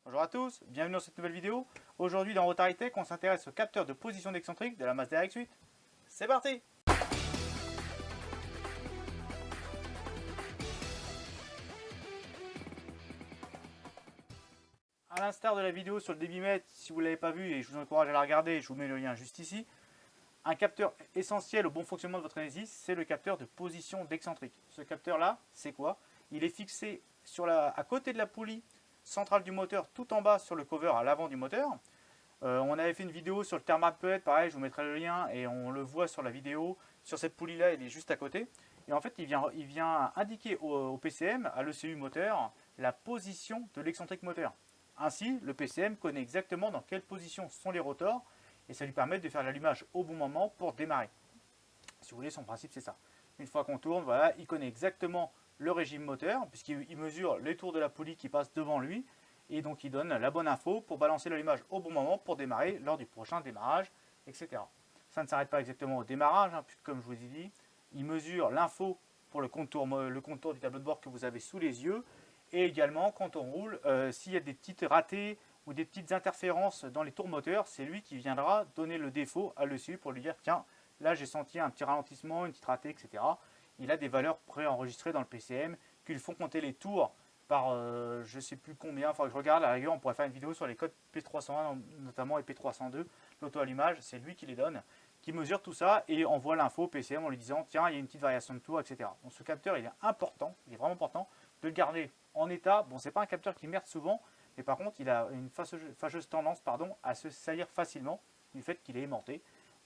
Bonjour à tous, bienvenue dans cette nouvelle vidéo. Aujourd'hui dans Rotary Tech, on s'intéresse au capteur de position d'excentrique de la Mazda RX-8. C'est parti! A l'instar de la vidéo sur le débitmètre, si vous ne l'avez pas vu et je vous encourage à la regarder, je vous mets le lien juste ici. Un capteur essentiel au bon fonctionnement de votre hélice, c'est le capteur de position d'excentrique. Ce capteur là, c'est quoi? Il est fixé à côté de la poulie centrale du moteur, tout en bas sur le cover à l'avant du moteur. On avait fait une vidéo sur le thermapète, pareil, je vous mettrai le lien et on le voit sur la vidéo. Sur cette poulie là, il est juste à côté. Et en fait, il vient indiquer au PCM, à l'ECU moteur, la position de l'excentrique moteur. Ainsi, le PCM connaît exactement dans quelle position sont les rotors et ça lui permet de faire l'allumage au bon moment pour démarrer. Si vous voulez, son principe c'est ça. Une fois qu'on tourne, voilà, il connaît exactement le régime moteur puisqu'il mesure les tours de la poulie qui passent devant lui et donc il donne la bonne info pour balancer l'allumage au bon moment pour démarrer lors du prochain démarrage, etc. Ça ne s'arrête pas exactement au démarrage, puisque comme je vous ai dit, il mesure l'info pour le contour du tableau de bord que vous avez sous les yeux et également quand on roule, s'il y a des petites ratées ou des petites interférences dans les tours moteurs, c'est lui qui viendra donner le défaut à l'ECU pour lui dire tiens, là j'ai senti un petit ralentissement, une petite ratée, etc. Il a des valeurs préenregistrées dans le PCM qui lui font compter les tours par je ne sais plus combien, il faudra que je regarde, à la rigueur on pourrait faire une vidéo sur les codes P301 notamment et P302, l'auto-allumage, c'est lui qui les donne, qui mesure tout ça et envoie l'info au PCM en lui disant tiens il y a une petite variation de tour, etc. Donc ce capteur il est important, il est vraiment important de le garder en état. Bon, c'est pas un capteur qui merde souvent, mais par contre il a une fâcheuse tendance à se salir facilement du fait qu'il est aimanté.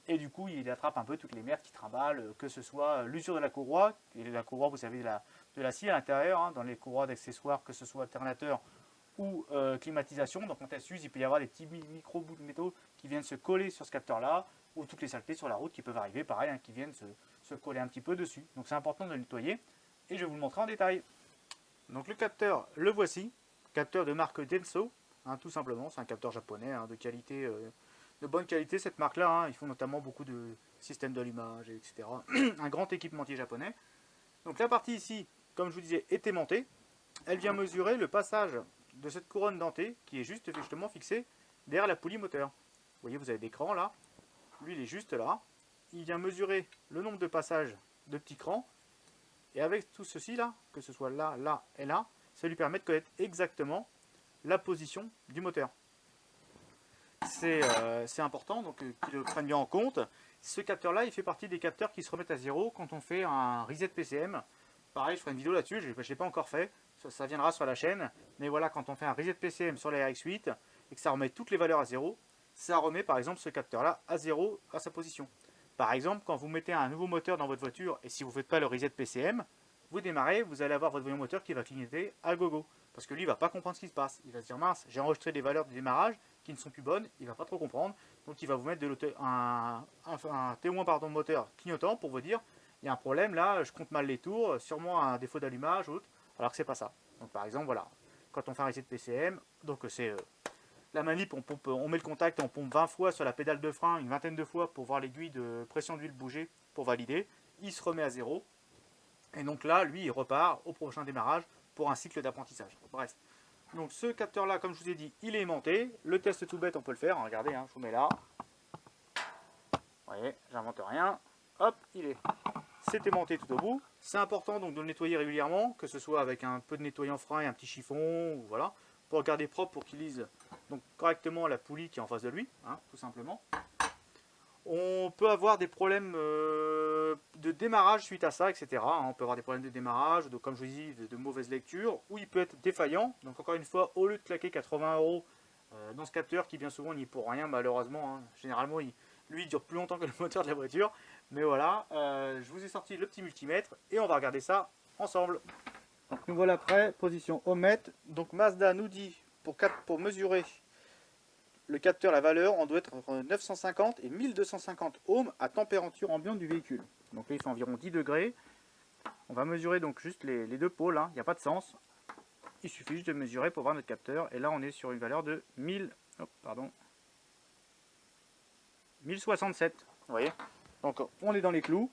Et du coup il attrape un peu toutes les merdes qui trimballent, que ce soit l'usure de la courroie, et la courroie vous savez de la scie à l'intérieur, dans les courroies d'accessoires, que ce soit alternateur ou climatisation. Donc quand elle s'use, il peut y avoir des petits micro bouts de métaux qui viennent se coller sur ce capteur là, ou toutes les saletés sur la route qui peuvent arriver, pareil, qui viennent se coller un petit peu dessus. Donc c'est important de le nettoyer, et je vais vous le montrer en détail. Donc le capteur, le voici, capteur de marque Denso, tout simplement, c'est un capteur japonais de qualité, de bonne qualité cette marque là, ils font notamment beaucoup de systèmes d'allumage, etc. Un grand équipementier japonais. Donc la partie ici, comme je vous disais, est aimantée. Elle vient mesurer le passage de cette couronne dentée qui est juste justement fixée derrière la poulie moteur. Vous voyez, vous avez des crans là, lui il est juste là. Il vient mesurer le nombre de passages de petits crans. Et avec tout ceci là, que ce soit là, là et là, ça lui permet de connaître exactement la position du moteur. C'est important, donc qu'ils le prennent bien en compte. Ce capteur là, il fait partie des capteurs qui se remettent à zéro quand on fait un reset PCM. Pareil, je ferai une vidéo là-dessus, je ne l'ai pas encore fait, ça viendra sur la chaîne. Mais voilà, quand on fait un reset PCM sur la RX8 et que ça remet toutes les valeurs à zéro, ça remet par exemple ce capteur là à zéro à sa position. Par exemple, quand vous mettez un nouveau moteur dans votre voiture et si vous ne faites pas le reset PCM, vous démarrez, vous allez avoir votre voyant moteur qui va clignoter à gogo. Parce que lui, il ne va pas comprendre ce qui se passe. Il va se dire mince, j'ai enregistré des valeurs de démarrage qui ne sont plus bonnes, il ne va pas trop comprendre. Donc il va vous mettre un témoin moteur clignotant pour vous dire il y a un problème là, je compte mal les tours, sûrement un défaut d'allumage ou autre, alors que c'est pas ça. Donc par exemple, voilà, quand on fait un reset PCM, donc c'est la manip, on met le contact et on pompe 20 fois sur la pédale de frein, une vingtaine de fois pour voir l'aiguille de pression d'huile bouger pour valider. Il se remet à zéro. Et donc là, lui, il repart au prochain démarrage pour un cycle d'apprentissage. Bref. Donc ce capteur là, comme je vous ai dit, il est aimanté. Le test tout bête, on peut le faire. Regardez, je vous mets là. Vous voyez, j'invente rien. Hop, il est. C'est aimanté tout au bout. C'est important donc de le nettoyer régulièrement, que ce soit avec un peu de nettoyant frein et un petit chiffon, ou voilà, pour le garder propre, pour qu'il lise donc correctement la poulie qui est en face de lui, tout simplement. On peut avoir des problèmes de démarrage suite à ça, etc. On peut avoir des problèmes de démarrage, comme je vous dis, de mauvaise lecture, ou il peut être défaillant. Donc encore une fois, au lieu de claquer 80 € dans ce capteur, qui bien souvent n'y est pour rien malheureusement, généralement lui il dure plus longtemps que le moteur de la voiture. Mais voilà, je vous ai sorti le petit multimètre et on va regarder ça ensemble. Donc nous voilà prêts, position ohmètre. Donc Mazda nous dit pour mesurer le capteur, la valeur, on doit être entre 950 et 1250 ohms à température ambiante du véhicule. Donc là, il fait environ 10 degrés. On va mesurer donc juste les deux pôles, il n'y a pas de sens. Il suffit juste de mesurer pour voir notre capteur. Et là, on est sur une valeur de 1067. Vous voyez? Donc on est dans les clous.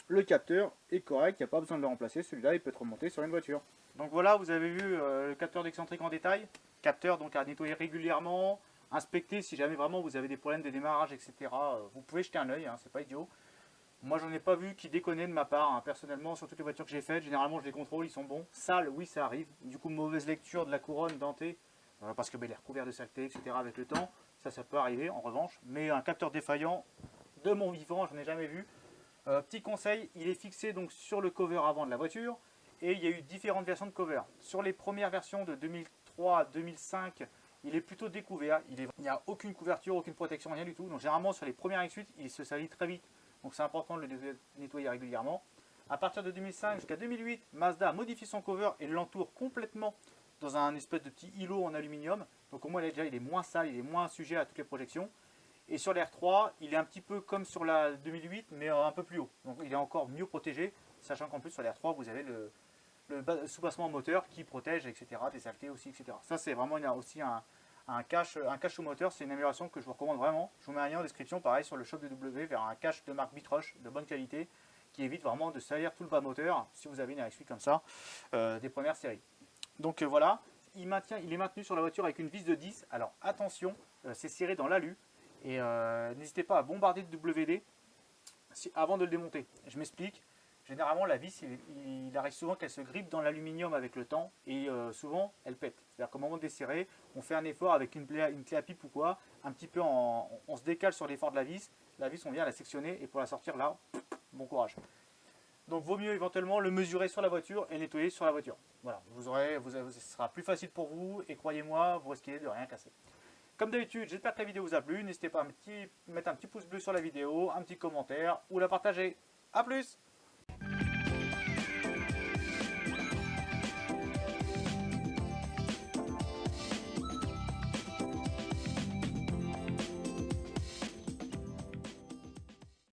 Le capteur est correct, il n'y a pas besoin de le remplacer. Celui-là, il peut être remonté sur une voiture. Donc voilà, vous avez vu le capteur d'excentrique en détail. Capteur donc à nettoyer régulièrement, inspecter si jamais vraiment vous avez des problèmes de démarrage, etc. Vous pouvez jeter un œil, hein, c'est pas idiot. Moi j'en ai pas vu qui déconnaient de ma part, hein. Personnellement sur toutes les voitures que j'ai faites, généralement je les contrôle, ils sont bons. Sales, oui ça arrive. Du coup mauvaise lecture de la couronne dentée, parce que il est recouvert de saleté, etc. avec le temps. Ça peut arriver en revanche. Mais un capteur défaillant, de mon vivant, je n'ai jamais vu. Petit conseil, il est fixé donc sur le cover avant de la voiture et il y a eu différentes versions de cover. Sur les premières versions de 2003 à 2005, il est plutôt découvert. Il n'y a aucune couverture, aucune protection, rien du tout. Donc généralement sur les premières X8, il se salit très vite. Donc c'est important de le nettoyer régulièrement. À partir de 2005 jusqu'à 2008, Mazda a modifié son cover et l'entoure complètement dans un espèce de petit îlot en aluminium. Donc au moins il est moins sale, il est moins sujet à toutes les projections. Et sur l'R3, il est un petit peu comme sur la 2008, mais un peu plus haut. Donc il est encore mieux protégé, sachant qu'en plus sur l'R3, vous avez le soubassement moteur qui protège, etc. Des saletés aussi, etc. Ça, c'est vraiment aussi un cache au moteur. C'est une amélioration que je vous recommande vraiment. Je vous mets un lien en description, pareil, sur le shop de W, vers un cache de marque Bitrush de bonne qualité, qui évite vraiment de salir tout le bas moteur, si vous avez une RX8 comme ça, des premières séries. Donc voilà, il est maintenu sur la voiture avec une vis de 10. Alors attention, c'est serré dans l'alu. Et n'hésitez pas à bombarder le WD avant de le démonter. Je m'explique. Généralement, la vis, il arrive souvent qu'elle se grippe dans l'aluminium avec le temps et souvent, elle pète. C'est-à-dire qu'au moment de desserrer, on fait un effort avec une clé à pipe ou quoi, un petit peu on se décale sur l'effort de la vis, on vient la sectionner et pour la sortir là, bon courage. Donc, vaut mieux éventuellement le mesurer sur la voiture et nettoyer sur la voiture. Voilà, ce sera plus facile pour vous et croyez-moi, vous risquez de rien casser. Comme d'habitude, j'espère que la vidéo vous a plu. N'hésitez pas à mettre un petit pouce bleu sur la vidéo, un petit commentaire ou la partager. A plus!